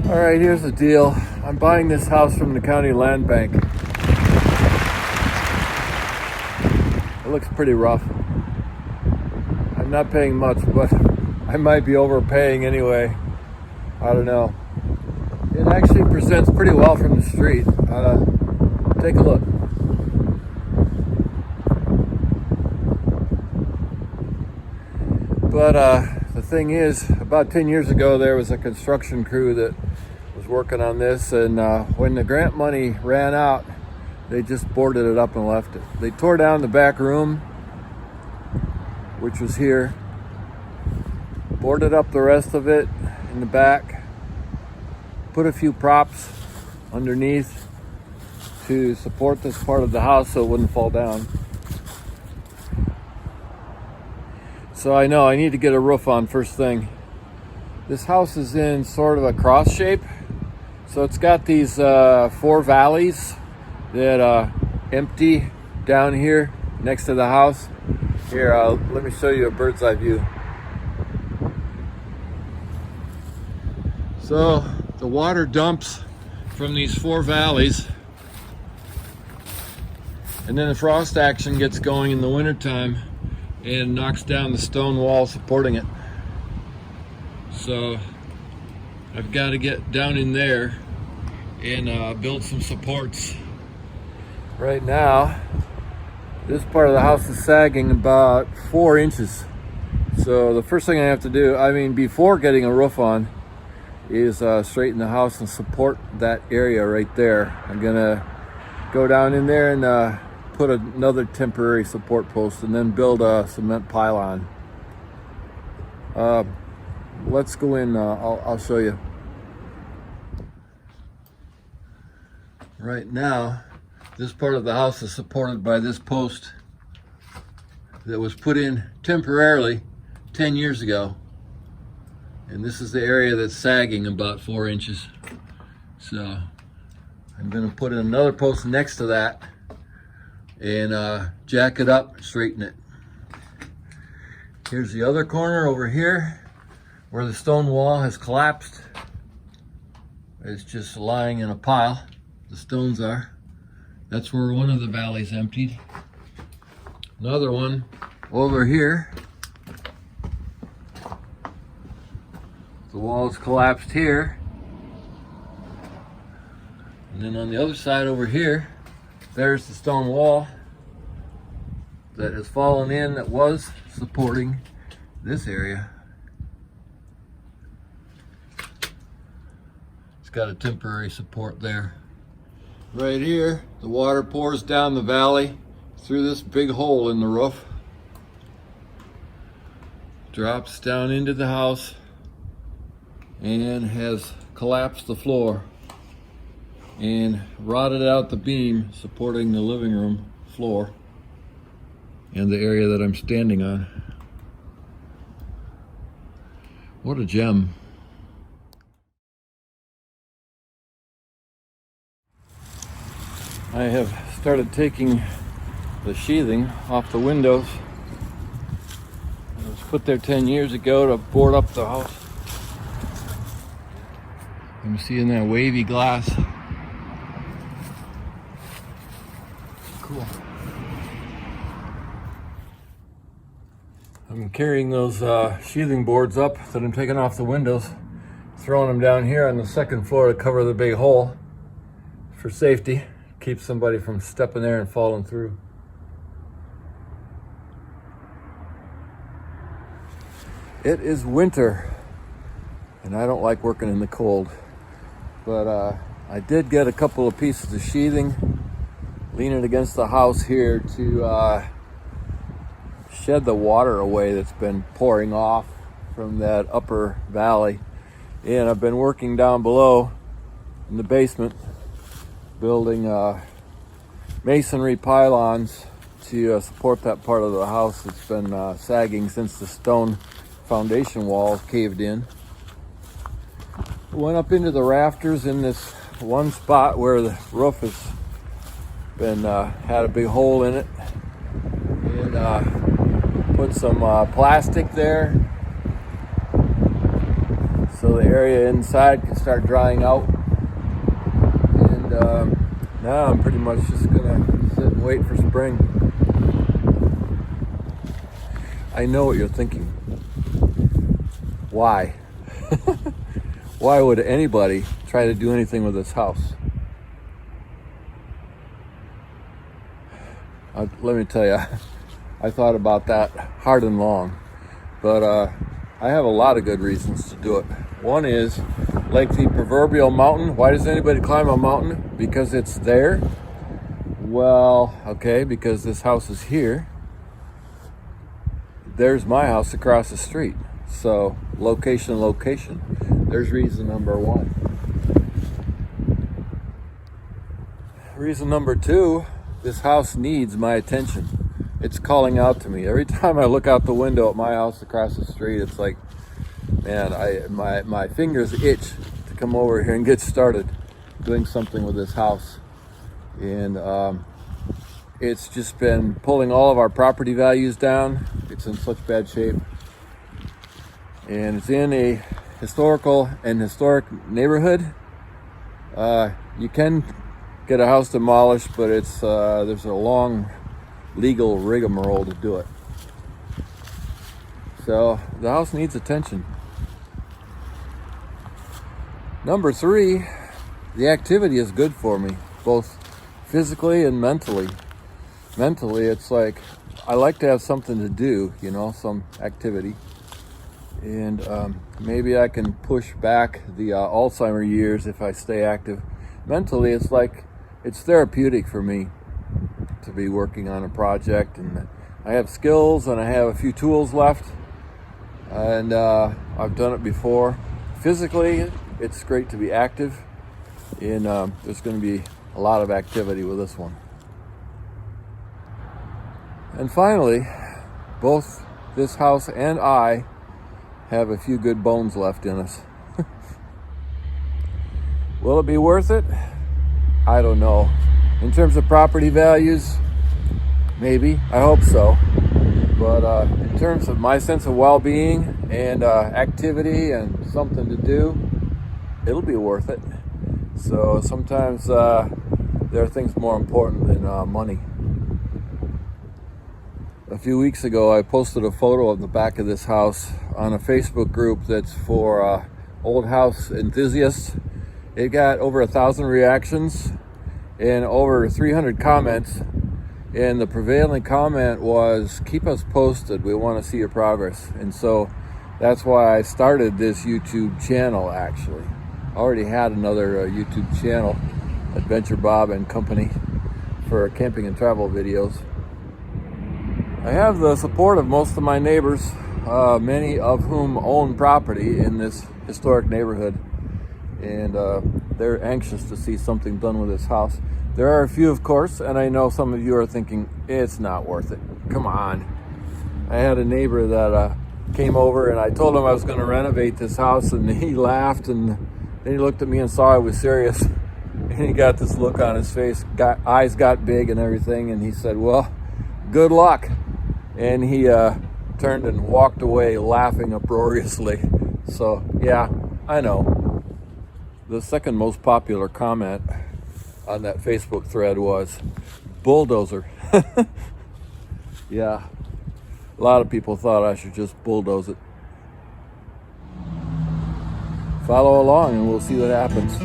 All right, here's the deal. I'm buying this house from the county land bank. It looks pretty rough. I'm not paying much, but I might be overpaying anyway. I don't know. It actually presents pretty well from the street. Take a look. But the thing is, about 10 years ago, there was a construction crew that was working on this, and when the grant money ran out, they just boarded it up and left it. They tore down the back room, which was here, boarded up the rest of it in the back, put a few props underneath to support this part of the house so it wouldn't fall down. So I know I need to get a roof on first thing. This house is in sort of a cross shape. So it's got these 4 valleys that empty down here next to the house. Here, let me show you a bird's eye view. So the water dumps from these 4 valleys, and then the frost action gets going in the wintertime and knocks down the stone wall supporting it. So I've got to get down in there and build some supports. Right now, this part of the house is sagging about 4 inches. So the first thing I have to do, before getting a roof on, is straighten the house and support that area right there. I'm gonna go down in there and put another temporary support post and then build a cement pylon. Let's go in, I'll show you. Right now, this part of the house is supported by this post that was put in temporarily 10 years ago. And this is the area that's sagging about 4 inches. So I'm gonna put in another post next to that and jack it up, straighten it. Here's the other corner over here where the stone wall has collapsed. It's just lying in a pile. The stones are. That's where one of the valleys emptied. Another one over here. The wall's collapsed here. And then on the other side over here, there's the stone wall that has fallen in that was supporting this area. It's got a temporary support there. Right here, the water pours down the valley through this big hole in the roof, drops down into the house, and has collapsed the floor and rotted out the beam supporting the living room floor and the area that I'm standing on. What a gem. I have started taking the sheathing off the windows. It was put there 10 years ago to board up the house. I'm seeing that wavy glass. Cool. I'm carrying those sheathing boards up that I'm taking off the windows, throwing them down here on the second floor to cover the big hole for safety. Keep somebody from stepping there and falling through. It is winter, and I don't like working in the cold, but I did get a couple of pieces of sheathing leaning against the house here to shed the water away that's been pouring off from that upper valley. And I've been working down below in the basement, building masonry pylons to support that part of the house that's been sagging since the stone foundation wall caved in. Went up into the rafters in this one spot where the roof has been had a big hole in it, and put some plastic there so the area inside can start drying out. And now I'm pretty much just gonna sit and wait for spring. I know what you're thinking. Why? Why would anybody try to do anything with this house? Let me tell you, I thought about that hard and long, but I have a lot of good reasons to do it. One is, like the proverbial mountain. Why does anybody climb a mountain? Because it's there? Well, okay, because this house is here. There's my house across the street. So, location. There's reason number one. Reason number two, this house needs my attention. It's calling out to me. Every time I look out the window at my house across the street, it's like, man, my fingers itch to come over here and get started doing something with this house. And it's just been pulling all of our property values down. It's in such bad shape. And it's in a historic neighborhood. You can get a house demolished, but it's there's a long legal rigmarole to do it. So the house needs attention. Number three, the activity is good for me, both physically and mentally. Mentally, it's like I like to have something to do, some activity. And maybe I can push back the Alzheimer years if I stay active. Mentally, it's like it's therapeutic for me to be working on a project, and I have skills and I have a few tools left, and I've done it before. Physically, it's great to be active, and there's going to be a lot of activity with this one. And finally, both this house and I have a few good bones left in us. Will it be worth it? I don't know. In terms of property values, maybe. I hope so. But in terms of my sense of well-being and activity and something to do, it'll be worth it. So sometimes there are things more important than money. A few weeks ago, I posted a photo of the back of this house on a Facebook group that's for old house enthusiasts. It got over 1,000 reactions and over 300 comments. And the prevailing comment was, keep us posted. We want to see your progress. And so that's why I started this YouTube channel, actually. I already had another YouTube channel, Adventure Bob and Company, for camping and travel videos. I have the support of most of my neighbors, many of whom own property in this historic neighborhood. And they're anxious to see something done with this house. There are a few, of course, and I know some of you are thinking, it's not worth it. Come on. I had a neighbor that came over, and I told him I was going to renovate this house, and he laughed, and then he looked at me and saw I was serious. And he got this look on his face, eyes got big and everything, and he said, well, good luck. And he turned and walked away laughing uproariously. So, yeah, I know. The second most popular comment on that Facebook thread was bulldozer. Yeah, a lot of people thought I should just bulldoze it. Follow along and we'll see what happens.